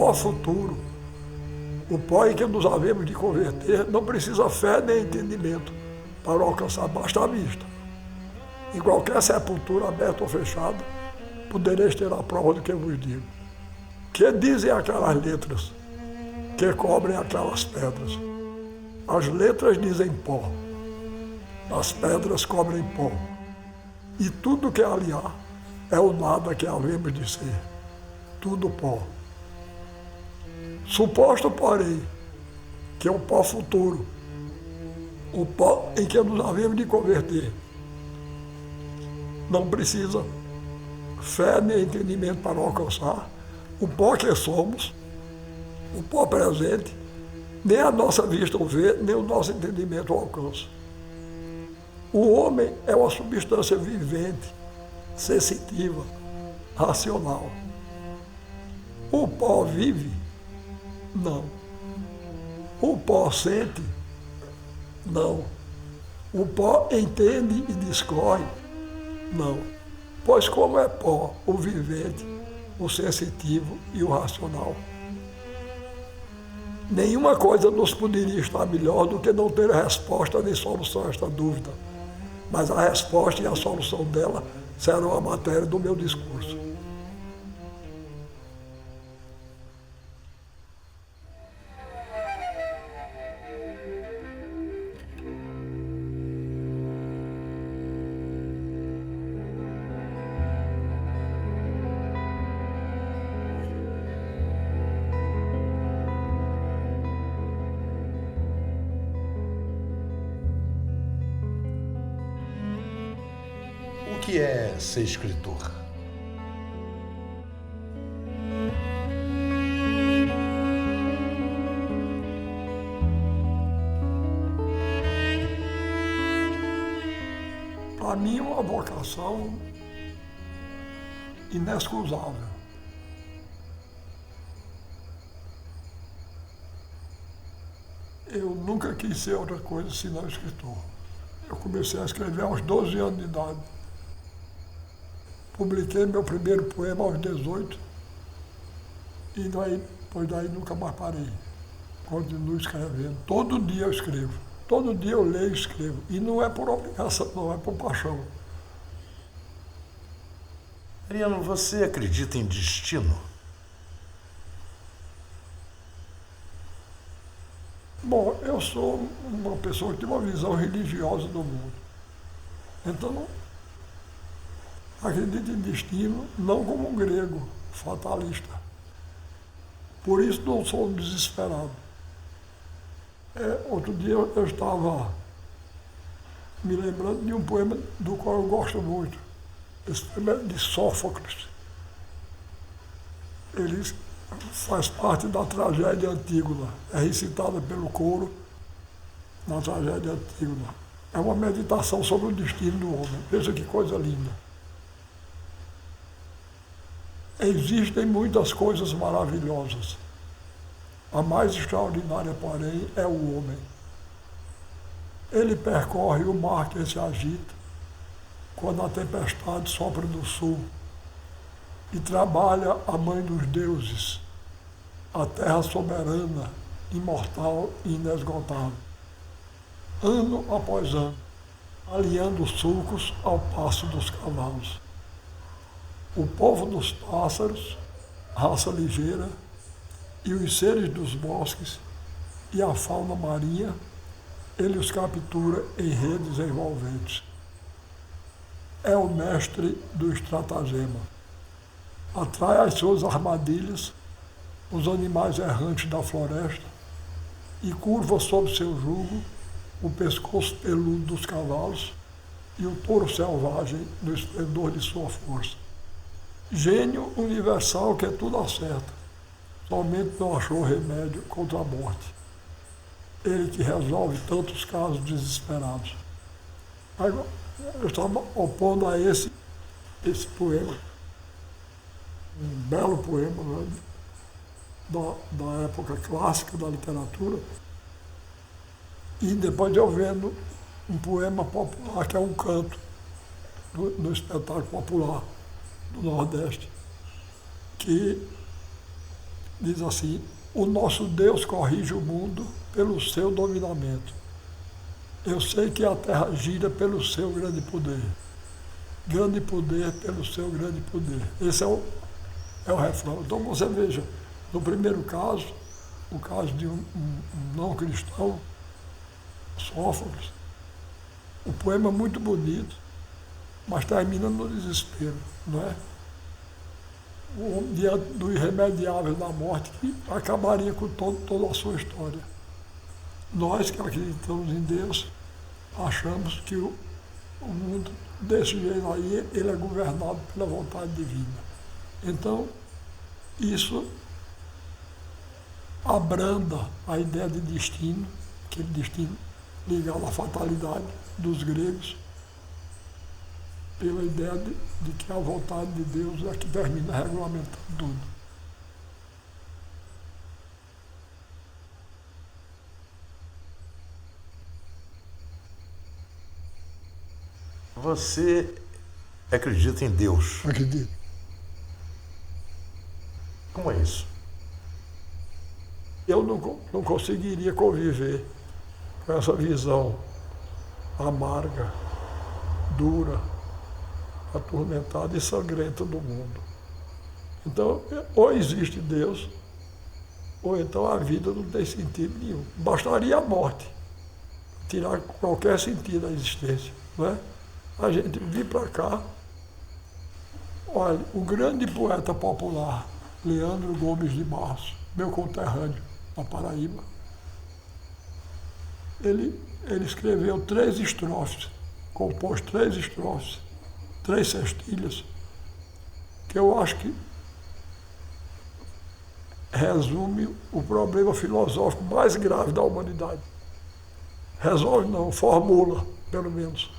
pó futuro, o pó em que nos havemos de converter, não precisa fé nem entendimento para alcançar, basta a vista. Em qualquer sepultura aberta ou fechada, podereis ter a prova do que eu vos digo. Que dizem aquelas letras que cobrem aquelas pedras? As letras dizem pó, as pedras cobrem pó, e tudo que ali há é o nada que havemos de ser, tudo pó. Suposto, porém, que o pó futuro, o pó em que nos havemos de converter, não precisa fé nem entendimento para alcançar, o pó que somos, o pó presente, nem a nossa vista o vê, nem o nosso entendimento o alcança. O homem é uma substância vivente, sensitiva, racional. O pó vive? Não. O pó sente? Não. O pó entende e discorre? Não. Pois como é pó o vivente, o sensitivo e o racional? Nenhuma coisa nos poderia estar melhor do que não ter resposta nem solução a esta dúvida. Mas a resposta e a solução dela serão a matéria do meu discurso. O que é ser escritor? Para mim é uma vocação inexcusável. Eu nunca quis ser outra coisa senão escritor. Eu comecei a escrever aos 12 anos de idade. Publiquei meu primeiro poema aos 18 e depois daí nunca mais parei. Continuo escrevendo. Todo dia eu escrevo. Todo dia eu leio e escrevo. E não é por obrigação, não, é por paixão. Ariano, você acredita em destino? Bom, eu sou uma pessoa que tem uma visão religiosa do mundo. Então, acredito em destino, não como um grego fatalista. Por isso não sou um desesperado. Outro dia eu estava me lembrando de um poema do qual eu gosto muito. Esse poema é de Sófocles. Ele faz parte da tragédia Antígona. É recitada pelo coro na tragédia Antígona. É uma meditação sobre o destino do homem. Veja que coisa linda. Existem muitas coisas maravilhosas. A mais extraordinária, porém, é o homem. Ele percorre o mar que se agita, quando a tempestade sopra do sul, e trabalha a mãe dos deuses, a terra soberana, imortal e inesgotável. Ano após ano, alinhando sulcos ao passo dos cavalos. O povo dos pássaros, raça ligeira, e os seres dos bosques e a fauna marinha, ele os captura em redes envolventes. É o mestre do estratagema. Atrai às suas armadilhas os animais errantes da floresta e curva sob seu jugo o pescoço peludo dos cavalos e o touro selvagem no esplendor de sua força. Gênio universal que tudo acerta. Somente não achou remédio contra a morte. Ele que resolve tantos casos desesperados. Eu estava opondo a esse poema, um belo poema, né, da época clássica da literatura, e depois eu vendo um poema popular, que é um canto no espetáculo popular do Nordeste, que diz assim: o nosso Deus corrige o mundo pelo seu dominamento. Eu sei que a terra gira pelo seu grande poder. Grande poder pelo seu grande poder. Esse é o refrão. Então você veja, no primeiro caso, o caso de um não cristão, Sófocles, o poema é muito bonito, mas termina no desespero, não é? O homem diante do irremediável da morte que acabaria com toda a sua história. Nós que acreditamos em Deus, achamos que o mundo desse jeito aí, ele é governado pela vontade divina. Então, isso abranda a ideia de destino, aquele destino ligado à fatalidade dos gregos, pela ideia de que a vontade de Deus é que termina regulamentando tudo. Você acredita em Deus? Acredito. Como é isso? Eu não conseguiria conviver com essa visão amarga, dura, atormentada e sangrenta do mundo. Então, ou existe Deus, ou então a vida não tem sentido nenhum. Bastaria a morte tirar qualquer sentido da existência, não é? A gente vir para cá, olha, o grande poeta popular, Leandro Gomes de Barros, meu conterrâneo na Paraíba, ele escreveu 3 estrofes, compôs 3 estrofes, 3 sextilhas, que eu acho que resume o problema filosófico mais grave da humanidade. Resolve não, formula, pelo menos.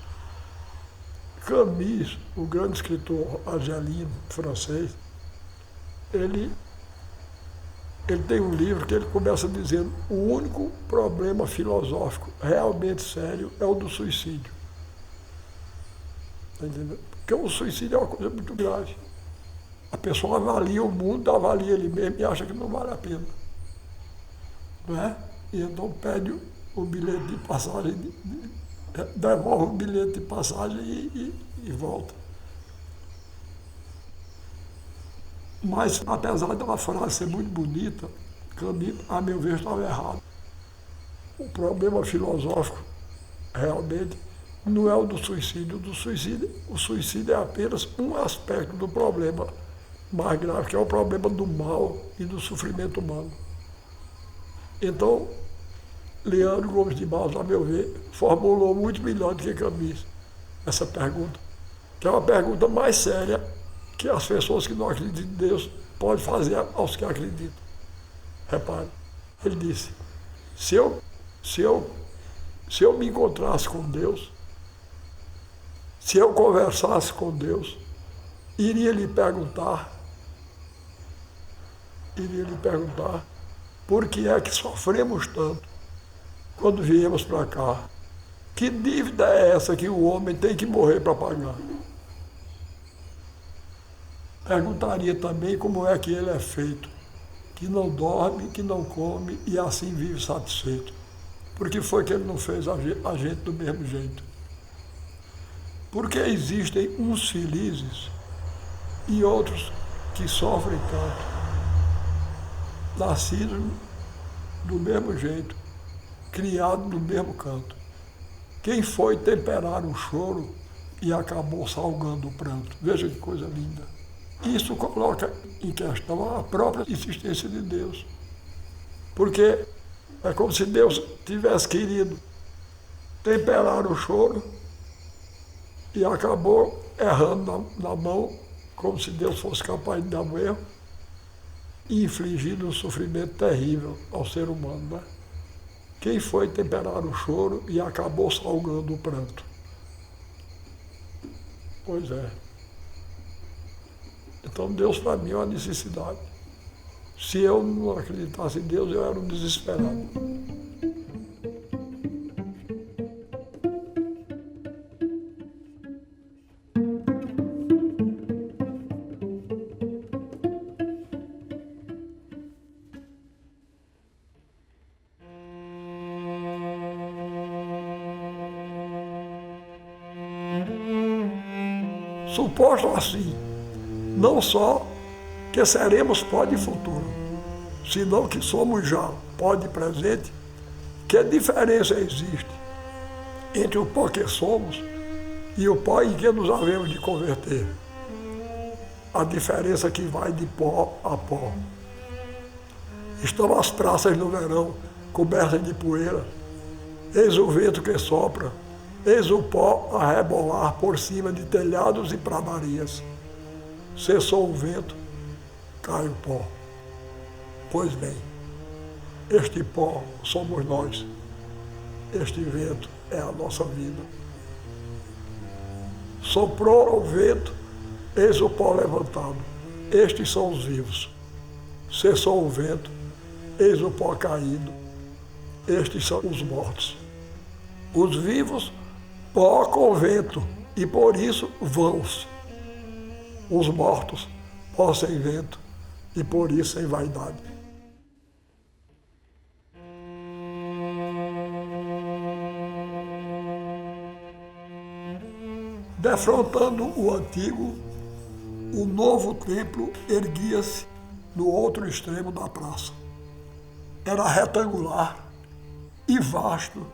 Camus, o grande escritor argelino, francês, ele tem um livro que ele começa dizendo: o único problema filosófico realmente sério é o do suicídio. Tá entendendo? Porque o suicídio é uma coisa muito grave. A pessoa avalia o mundo, avalia ele mesmo e acha que não vale a pena. Não é? E então pede o bilhete de passagem, devolve o bilhete de passagem e volta. Mas, apesar de uma frase ser muito bonita, Camus, a meu ver, estava errado. O problema filosófico, realmente, não é o do suicídio. O suicídio é apenas um aspecto do problema mais grave, que é o problema do mal e do sofrimento humano. Então, Leandro Gomes de Barros, a meu ver, formulou muito melhor do que Camus essa pergunta, que é uma pergunta mais séria que as pessoas que não acreditam em Deus podem fazer aos que acreditam. Repare, ele disse: se eu me encontrasse com Deus, se eu conversasse com Deus, iria lhe perguntar por que é que sofremos tanto quando viemos para cá. Que dívida é essa que o homem tem que morrer para pagar? Perguntaria também como é que ele é feito, que não dorme, que não come e assim vive satisfeito. Por que foi que ele não fez a gente do mesmo jeito? Porque existem uns felizes e outros que sofrem tanto, nascidos do mesmo jeito, criados no mesmo canto. Quem foi temperar o choro e acabou salgando o pranto? Veja que coisa linda. Isso coloca em questão a própria existência de Deus. Porque é como se Deus tivesse querido temperar o choro e acabou errando na mão, como se Deus fosse capaz de dar um erro e infligindo um sofrimento terrível ao ser humano, né? Quem foi temperar o choro e acabou salgando o pranto? Pois é. Então Deus para mim é uma necessidade. Se eu não acreditasse em Deus, eu era um desesperado. suposto assim, não só que seremos pó de futuro, senão que somos já pó de presente, que diferença existe entre o pó que somos e o pó em que nos havemos de converter? A diferença que vai de pó a pó. Estão as praças no verão cobertas de poeira, eis o vento que sopra, eis o pó a rebolar por cima de telhados e pradarias. Cessou o vento, cai o pó. Pois bem, este pó somos nós, este vento é a nossa vida. Soprou o vento, eis o pó levantado, estes são os vivos. Cessou o vento, eis o pó caído, estes são os mortos. Os vivos, pó com vento, e por isso vãos. Os mortos, pó sem vento, e por isso sem vaidade. Defrontando o antigo, o novo templo erguia-se no outro extremo da praça. Era retangular e vasto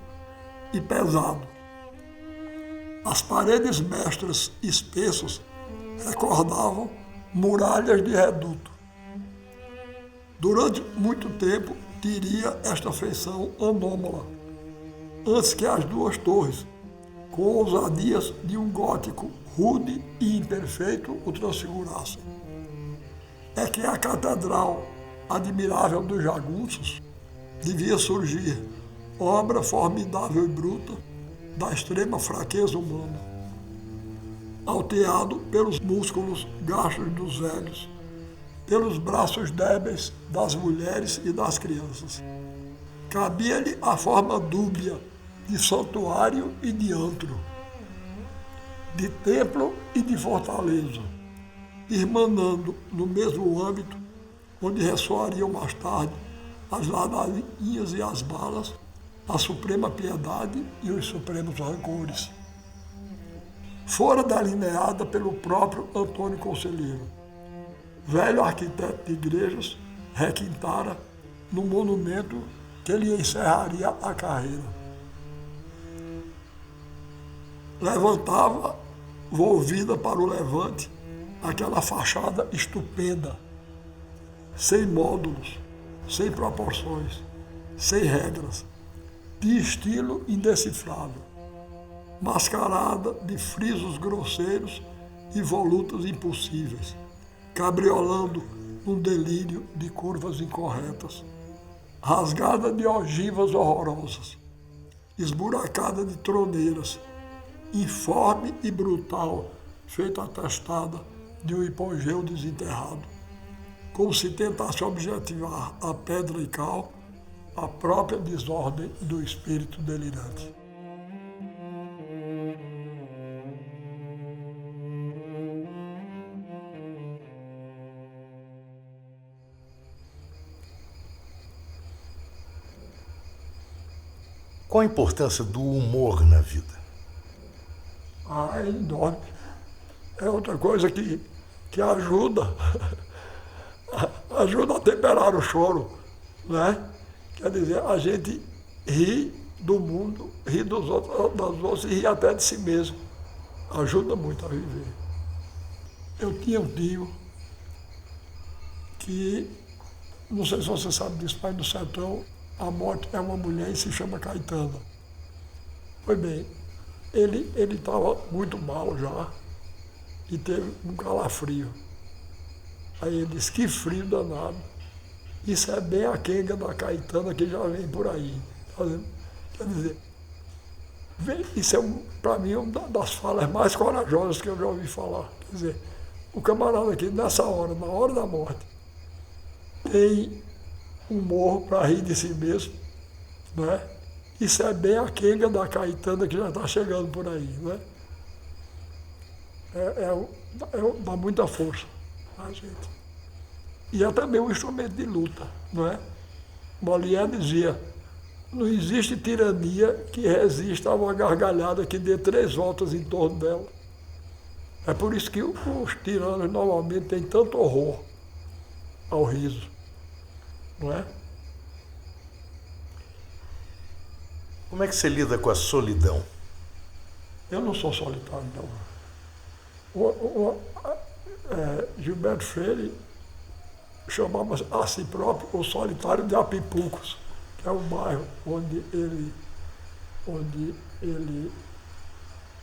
e pesado. As paredes mestras espessas recordavam muralhas de reduto. Durante muito tempo teria esta feição anômala, antes que as duas torres, com ousadias de um gótico rude e imperfeito, o transfigurassem. É que a catedral admirável dos jagunços devia surgir, obra formidável e bruta da extrema fraqueza humana, alteado pelos músculos gastos dos velhos, pelos braços débeis das mulheres e das crianças. Cabia-lhe a forma dúbia de santuário e de antro, de templo e de fortaleza, irmanando no mesmo âmbito onde ressoariam mais tarde as ladainhas e as balas, a suprema piedade e os supremos rancores. Fora delineada pelo próprio Antônio Conselheiro, velho arquiteto de igrejas, requintara no monumento que lhe encerraria a carreira. Levantava, volvida para o levante, aquela fachada estupenda, sem módulos, sem proporções, sem regras, de estilo indecifrável, mascarada de frisos grosseiros e volutas impossíveis, cabriolando num delírio de curvas incorretas, rasgada de ogivas horrorosas, esburacada de troneiras, informe e brutal, feita atestada de um hipogeu desenterrado, como se tentasse objetivar a pedra e cal a própria desordem do espírito delirante. Qual a importância do humor na vida? É enorme. É outra coisa que ajuda, ajuda a temperar o choro, né? Quer dizer, a gente ri do mundo, ri dos outros, das outras e ri até de si mesmo. Ajuda muito a viver. Eu tinha um tio que, não sei se você sabe disso, pai do sertão, a morte é uma mulher e se chama Caetana. Pois bem, ele estava muito mal já e teve um calafrio. Aí ele disse, que frio danado. Isso é bem a quenga da Caetana que já vem por aí. Quer dizer, isso é, para mim, uma das falas mais corajosas que eu já ouvi falar. Quer dizer, o camarada aqui, nessa hora, na hora da morte, tem humor para rir de si mesmo, né? Isso é bem a quenga da Caetana que já está chegando por aí, né? Dá muita força a gente. E é também um instrumento de luta, não é? Molière dizia, não existe tirania que resista a uma gargalhada que dê 3 voltas em torno dela. É por isso que os tiranos normalmente têm tanto horror ao riso, não é? Como é que você lida com a solidão? Eu não sou solitário, não. Gilberto Freire chamava a si próprio o solitário de Apipucos, que é o bairro onde ele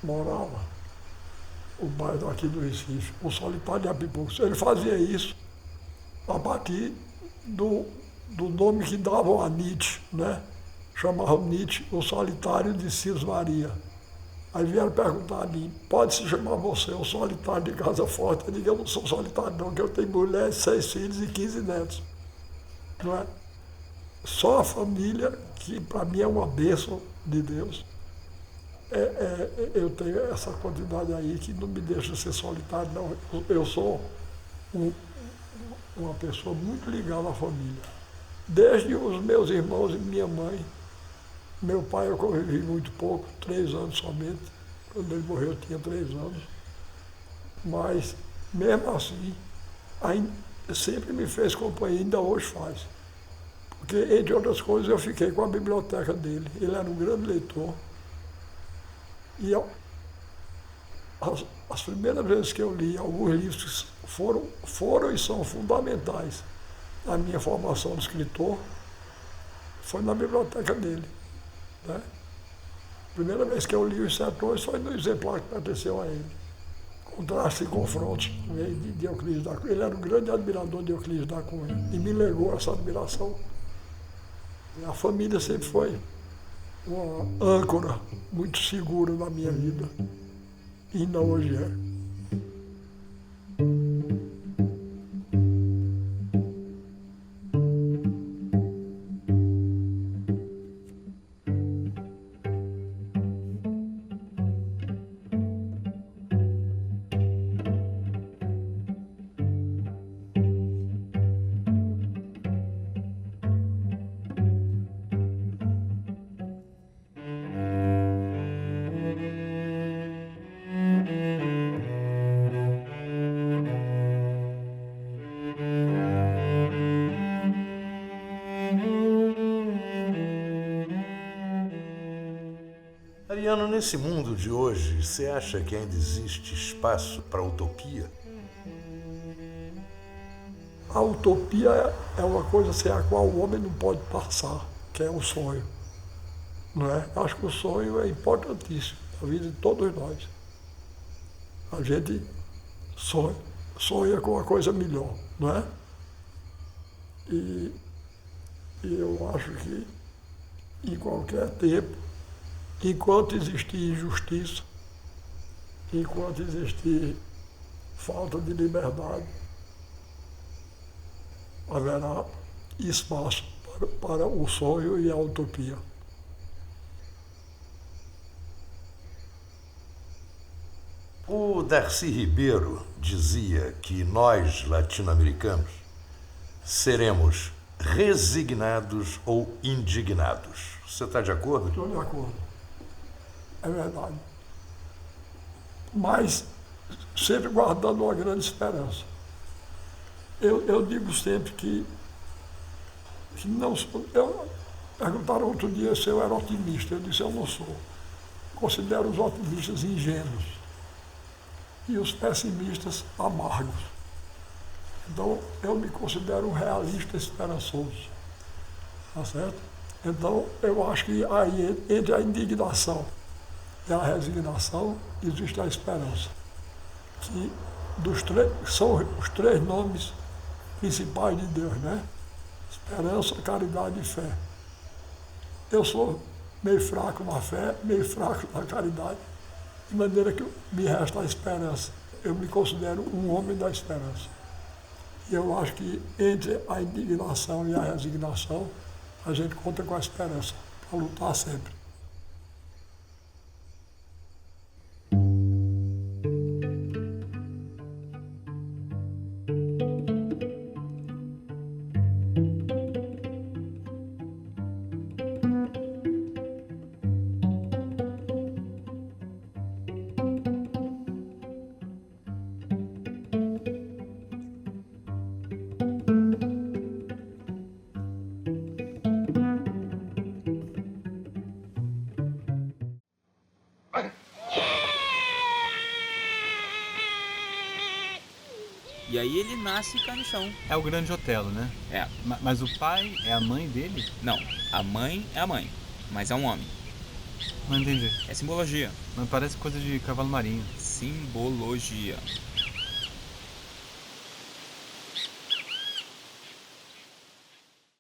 morava, o bairro aqui do Recife, o solitário de Apipucos. Ele fazia isso a partir do nome que davam a Nietzsche, né? Chamavam Nietzsche o solitário de Cis Maria. Aí vieram perguntar a mim, pode se chamar você o solitário de Casa Forte? Eu digo, eu não sou solitário não, que eu tenho mulher, 6 filhos e 15 netos. Não é? Só a família, que para mim é uma bênção de Deus, eu tenho essa quantidade aí que não me deixa ser solitário, não. Eu sou uma pessoa muito ligada à família. Desde os meus irmãos e minha mãe. Meu pai eu convivi muito pouco, 3 anos somente. Quando ele morreu eu tinha 3 anos. Mas, mesmo assim, sempre me fez companhia, ainda hoje faz. Porque, entre outras coisas, eu fiquei com a biblioteca dele. Ele era um grande leitor. E as primeiras vezes que eu li alguns livros que foram e são fundamentais na minha formação de escritor, foi na biblioteca dele. Né? A primeira vez que eu li Os Sertões foi no exemplar que pertenceu a ele. Contrastes e confrontos de Euclides da Cunha. Ele era um grande admirador de Euclides da Cunha e me legou essa admiração. E a família sempre foi uma âncora muito segura na minha vida. E ainda hoje é. Ariano, nesse mundo de hoje, você acha que ainda existe espaço para utopia? A utopia é uma coisa sem a qual o homem não pode passar, que é o sonho. Não é? Acho que o sonho é importantíssimo na vida de todos nós. A gente sonha com uma coisa melhor, não é? E eu acho que em qualquer tempo, enquanto existir injustiça, enquanto existir falta de liberdade, haverá espaço para o sonho e a utopia. O Darcy Ribeiro dizia que nós, latino-americanos, seremos resignados ou indignados. Você está de acordo? Estou de acordo. É verdade. Mas sempre guardando uma grande esperança. Eu digo sempre que não sou. Perguntaram outro dia se eu era otimista. Eu disse, eu não sou. Considero os otimistas ingênuos e os pessimistas amargos. Então, eu me considero um realista esperançoso. Tá certo? Então, eu acho que aí, entre a indignação e a resignação, existe a esperança. Que são os 3 nomes principais de Deus, né? Esperança, caridade e fé. Eu sou meio fraco na fé, meio fraco na caridade, de maneira que me resta a esperança. Eu me considero um homem da esperança. E eu acho que entre a indignação e a resignação, a gente conta com a esperança para lutar sempre. aí ele nasce e cai no chão. É o grande Otelo, né? É. Mas o pai é a mãe dele? Não, a mãe é a mãe, mas é um homem. Não entendi. É simbologia. Mas parece coisa de cavalo marinho. Simbologia.